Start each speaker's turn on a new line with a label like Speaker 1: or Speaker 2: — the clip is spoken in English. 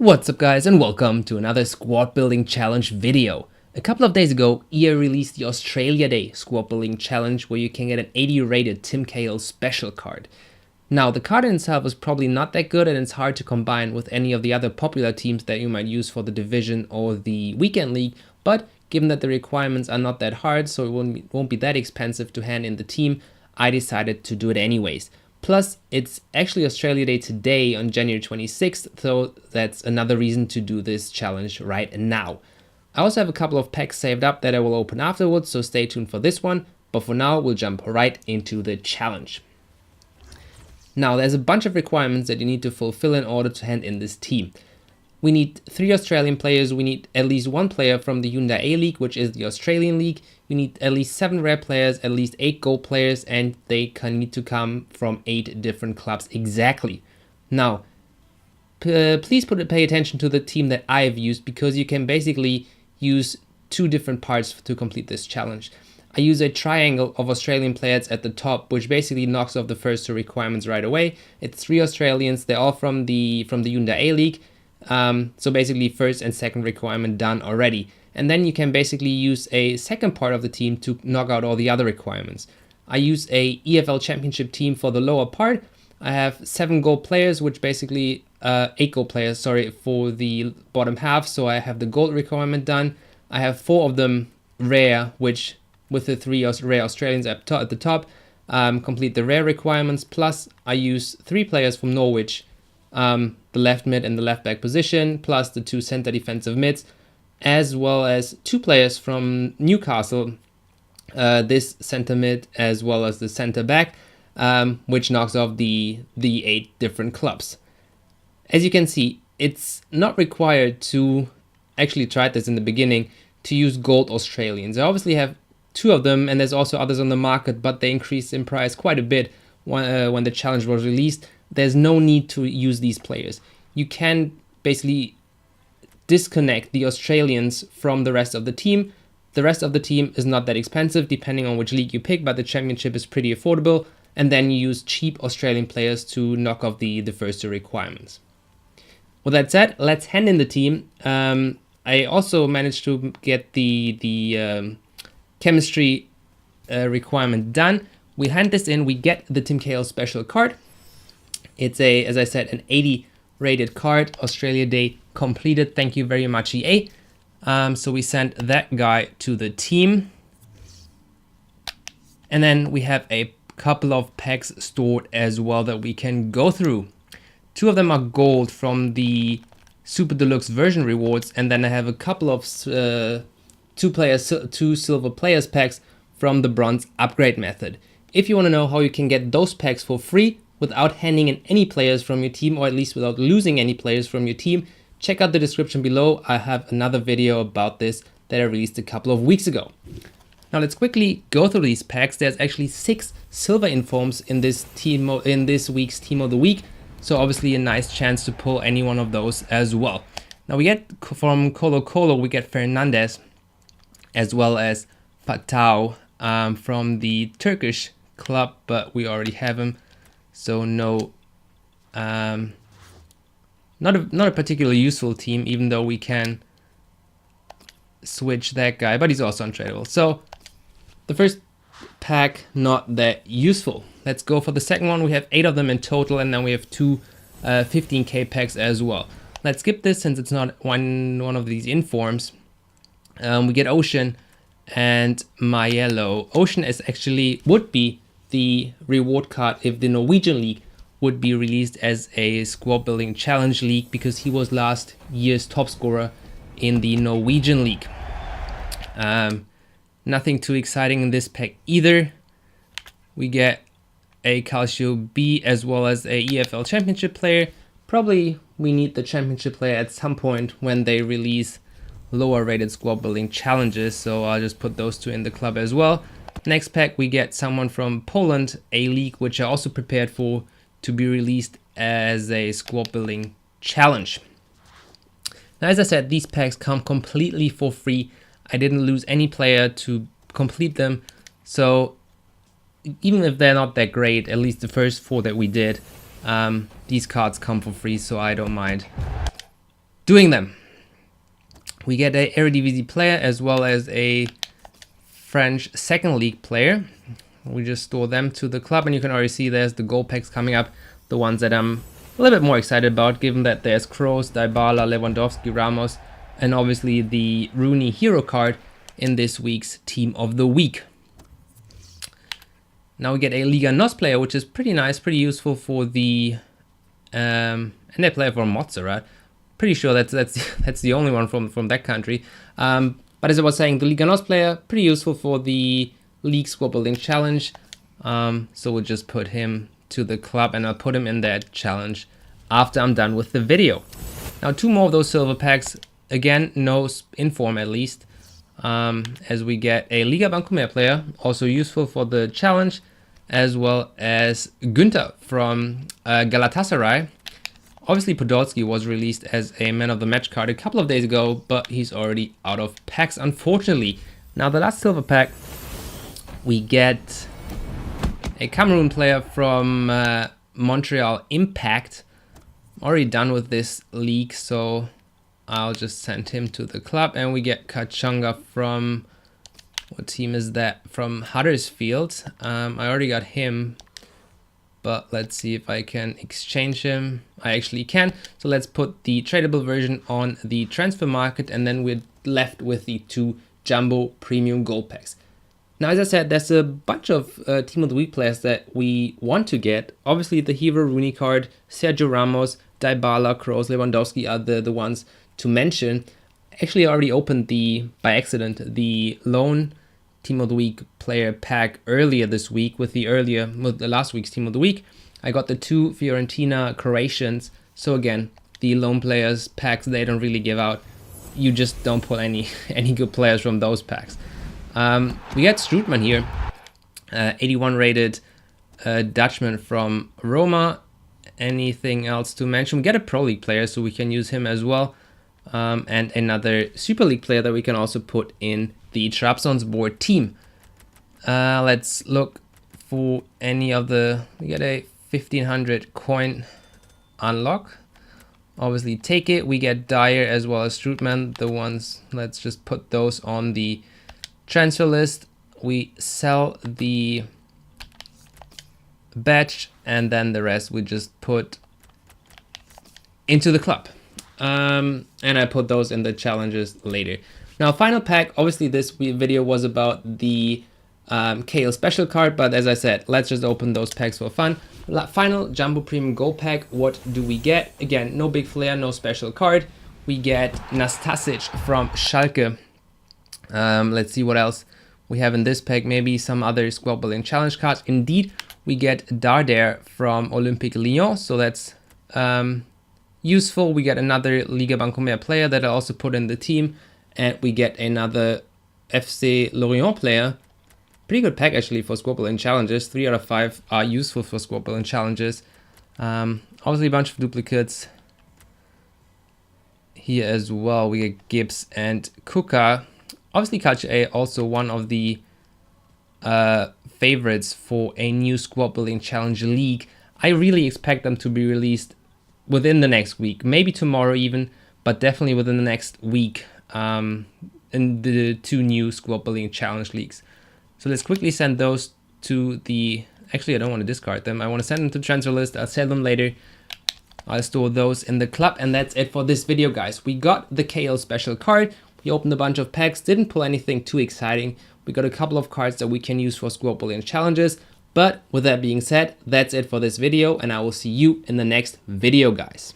Speaker 1: What's up guys, and welcome to another squad building challenge video. A couple of days ago, EA released the Australia Day squad building challenge where you can get an 80 rated Tim Cahill special card. Now the card in itself is probably not that good and it's hard to combine with any of the other popular teams that you might use for the division or the weekend league, but given that the requirements are not that hard, so it won't be that expensive to hand in the team, I decided to do it anyways. Plus, it's actually Australia Day today on January 26th, so that's another reason to do this challenge right now. I also have a couple of packs saved up that I will open afterwards, so stay tuned for this one. But for now, we'll jump right into the challenge. Now, there's a bunch of requirements that you need to fulfill in order to hand in this team. We need 3 Australian players, we need at least 1 player from the Hyundai A-League, which is the Australian League. You need at least 7 rare players, at least 8 gold players, and they need to come from 8 different clubs exactly. Now, please pay attention to the team that I've used, because you can basically use 2 different parts to complete this challenge. I use a triangle of Australian players at the top, which basically knocks off the first 2 requirements right away. It's 3 Australians, they're all from the Hyundai A-League. So basically first and second requirement done already. And then you can basically use a second part of the team to knock out all the other requirements. I use a EFL Championship team for the lower part. I have 7 gold players, which basically 8 gold players, sorry, for the bottom half. So I have the gold requirement done. I have 4 of them rare, which with the 3 rare Australians at the top, complete the rare requirements. Plus I use 3 players from Norwich, the left mid and the left back position, plus the 2 center defensive mids, as well as 2 players from Newcastle, this center mid as well as the center back, which knocks off the 8 different clubs. As you can see, it's not required to, actually tried this in the beginning, to use gold Australians. I obviously have 2 of them, and there's also others on the market, but they increased in price quite a bit when the challenge was released. There's no need to use these players. You can basically disconnect the Australians from the rest of the team. The rest of the team is not that expensive depending on which league you pick, but the championship is pretty affordable. And then you use cheap Australian players to knock off the first 2 requirements. With that said, let's hand in the team. I also managed to get the chemistry requirement done. We hand this in, we get the Tim Cahill special card. It's as I said, an 80 rated card, Australia Day completed. Thank you very much, EA. So we sent that guy to the team. And then we have a couple of packs stored as well that we can go through. 2 of them are gold from the Super Deluxe version rewards. And then I have a couple of 2 silver players packs from the bronze upgrade method. If you want to know how you can get those packs for free, without handing in any players from your team, or at least without losing any players from your team, check out the description below. I have another video about this that I released a couple of weeks ago. Now let's quickly go through these packs. There's actually 6 silver informs in this week's team of the week, so obviously a nice chance to pull any one of those as well. Now we get from Colo Colo, we get Fernandez as well as Patau from the Turkish club, but we already have him. So no, not a particularly useful team, even though we can switch that guy, but he's also untradeable. So the first pack, not that useful. Let's go for the second one. We have 8 of them in total, and then we have 2 15k packs as well. Let's skip this since it's not one of these informs. We get Ocean and Mayello. Ocean is actually would be the reward card if the Norwegian League would be released as a squad building challenge league, because he was last year's top scorer in the Norwegian League. Nothing too exciting in this pack either. We get a Calcio B as well as a EFL Championship player. Probably we need the Championship player at some point when they release lower rated squad building challenges, so I'll just put those 2 in the club as well. Next pack, we get someone from Poland, a league which I also prepared for to be released as a squad building challenge. Now, as I said, these packs come completely for free. I didn't lose any player to complete them. So even if they're not that great, at least the first 4 that we did, these cards come for free, so I don't mind. doing them. We get a Eredivisie player as well as a French second league player. We just store them to the club, and you can already see there's the goal packs coming up, the ones that I'm a little bit more excited about, given that there's Kroos, Dybala, Lewandowski, Ramos, and obviously the Rooney hero card in this week's Team of the Week. Now we get a Liga NOS player, which is pretty nice, pretty useful for the and they play for Montserrat. Pretty sure that's the only one from that country. But as I was saying, the Liga NOS player, pretty useful for the League Squad Building Challenge. So we'll just put him to the club, and I'll put him in that challenge after I'm done with the video. Now 2 more of those silver packs. Again, no inform at least. As we get a Liga Bancomer player, also useful for the challenge, as well as Günther from Galatasaray. Obviously, Podolski was released as a man of the match card a couple of days ago, but he's already out of packs, unfortunately. Now, the last silver pack, we get a Cameroon player from Montreal Impact. I'm already done with this league, so I'll just send him to the club. And we get Kachanga from, what team is that? From Huddersfield. I already got him, but let's see if I can exchange him. I actually can. So let's put the tradable version on the transfer market, and then we're left with the 2 Jumbo Premium Gold Packs. Now, as I said, there's a bunch of Team of the Week players that we want to get. Obviously, the hero Rooney card, Sergio Ramos, Dybala, Kroos, Lewandowski are the ones to mention. Actually, I already opened by accident, the lone Team of the Week player pack earlier this week with the last week's Team of the Week. I got the 2 Fiorentina Croatians. So again, the lone players packs, they don't really give out. You just don't pull any good players from those packs. We got Strootman here, 81 rated Dutchman from Roma. Anything else to mention? We get a Pro League player, so we can use him as well. And another Super League player that we can also put in the Trabzonspor team. Let's look for any of we get a 1500 coin unlock. Obviously take it. We get Dyer as well as Strootman, the ones, let's just put those on the transfer list. We sell the batch, and then the rest we just put into the club. And I put those in the challenges later. Now, final pack. Obviously, this video was about the Cahill special card, but as I said, let's just open those packs for fun. Final Jumbo Premium Gold Pack. What do we get? Again, no big flair, no special card. We get Nastasic from Schalke. Let's see what else we have in this pack. Maybe some other squad building challenge cards. Indeed, we get Darder from Olympique Lyon, so that's useful. We get another Liga Bancomer player that I also put in the team, and we get another FC Lorient player. Pretty good pack actually for squad building challenges. 3 out of 5 are useful for squad building challenges. Obviously a bunch of duplicates here as well. We get Gibbs and Kuka. Obviously Kache also one of the favorites for a new squad building challenge league. I really expect them to be released within the next week, maybe tomorrow even, but definitely within the next week in the 2 new squad building challenge leagues. So let's quickly send those to the, actually I don't want to discard them, I want to send them to the transfer list. I'll sell them later. I'll store those in the club, and that's it for this video, guys. We got the Cahill special card. We opened a bunch of packs, didn't pull anything too exciting. We got a couple of cards that we can use for squad building challenges. But with that being said, that's it for this video, and I will see you in the next video, guys.